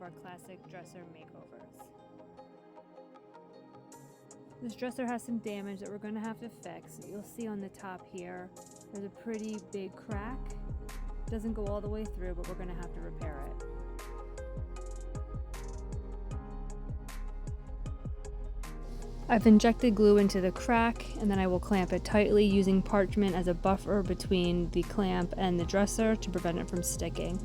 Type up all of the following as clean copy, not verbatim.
our classic dresser makeovers. This dresser has some damage that we're going to have to fix. You'll see on the top here, there's a pretty big crack. It doesn't go all the way through, but we're going to have to repair it. I've injected glue into the crack, and then I will clamp it tightly using parchment as a buffer between the clamp and the dresser to prevent it from sticking.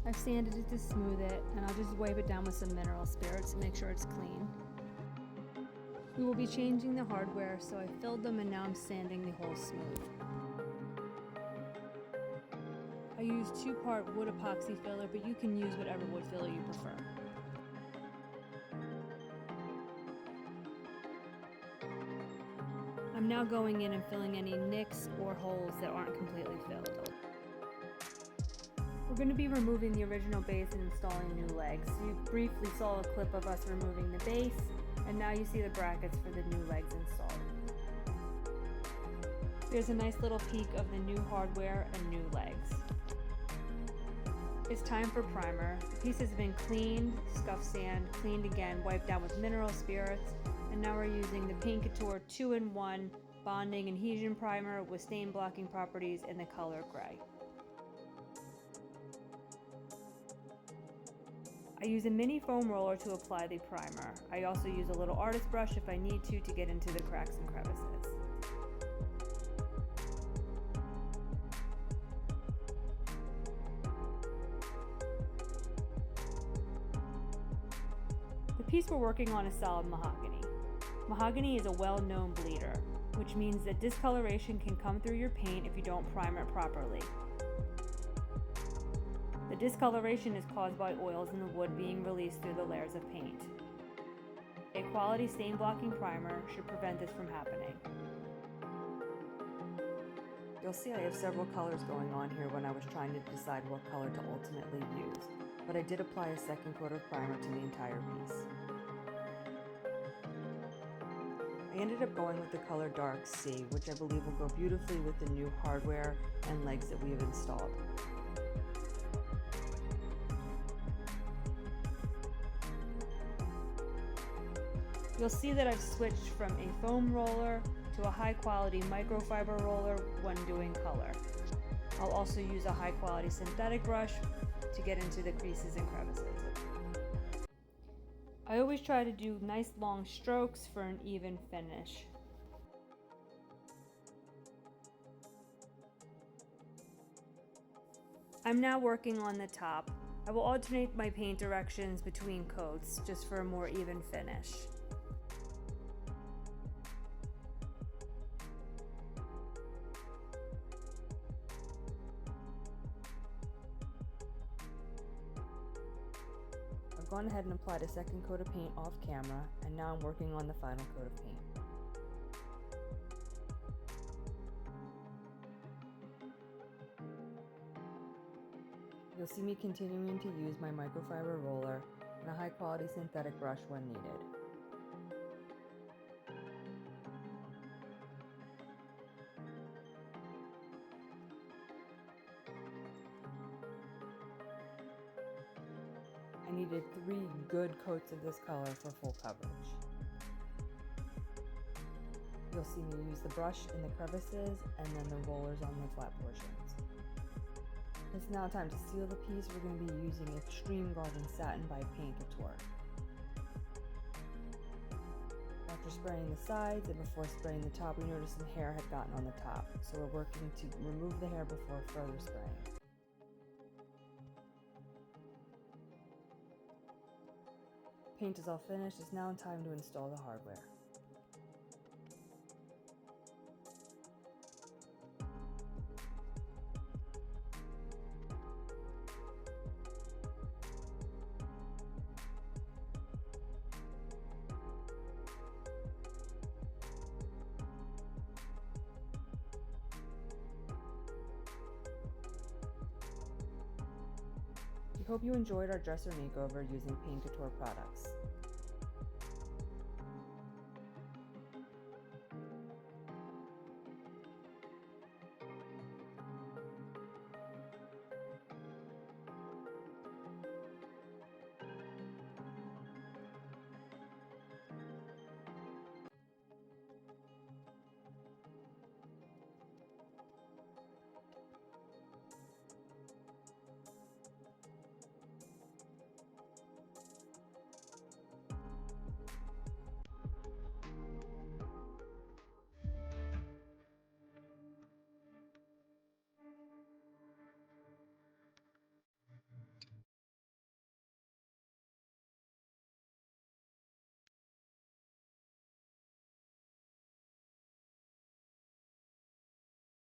I've sanded it to smooth it, and I'll just wipe it down with some mineral spirits to make sure it's clean. We will be changing the hardware, so I filled them and now I'm sanding the holes smooth. I used 2-part wood epoxy filler, but you can use whatever wood filler you prefer. I'm now going in and filling any nicks or holes that aren't completely filled. We're going to be removing the original base and installing new legs. You briefly saw a clip of us removing the base, and now you see the brackets for the new legs installed. Here's a nice little peek of the new hardware and new legs. It's time for primer. The piece has been cleaned, scuff sand, cleaned again, wiped down with mineral spirits, and now we're using the Couture 2-in-1 bonding adhesion primer with stain blocking properties in the color gray. I use a mini foam roller to apply the primer. I also use a little artist brush if I need to get into the cracks and crevices. The piece we're working on is solid mahogany. Mahogany is a well-known bleeder, which means that discoloration can come through your paint if you don't prime it properly. The discoloration is caused by oils in the wood being released through the layers of paint. A quality stain blocking primer should prevent this from happening. You'll see I have several colors going on here when I was trying to decide what color to ultimately use, but I did apply a second coat of primer to the entire piece. I ended up going with the color Dark Sea, which I believe will go beautifully with the new hardware and legs that we have installed. You'll see that I've switched from a foam roller to a high quality microfiber roller when doing color. I'll also use a high quality synthetic brush to get into the creases and crevices. I always try to do nice long strokes for an even finish. I'm now working on the top. I will alternate my paint directions between coats just for a more even finish. I've gone ahead and applied a second coat of paint off camera, and now I'm working on the final coat of paint. You'll see me continuing to use my microfiber roller and a high quality synthetic brush when needed. I needed 3 good coats of this color for full coverage. You'll see me use the brush in the crevices and then the rollers on the flat portions. It's now time to seal the piece. We're going to be using Extreme Garden Satin by Couture. After spraying the sides and before spraying the top, we noticed some hair had gotten on the top, so we're working to remove the hair before further spraying. Paint is all finished. It's now time to install the hardware. We hope you enjoyed our dresser makeover using Couture products.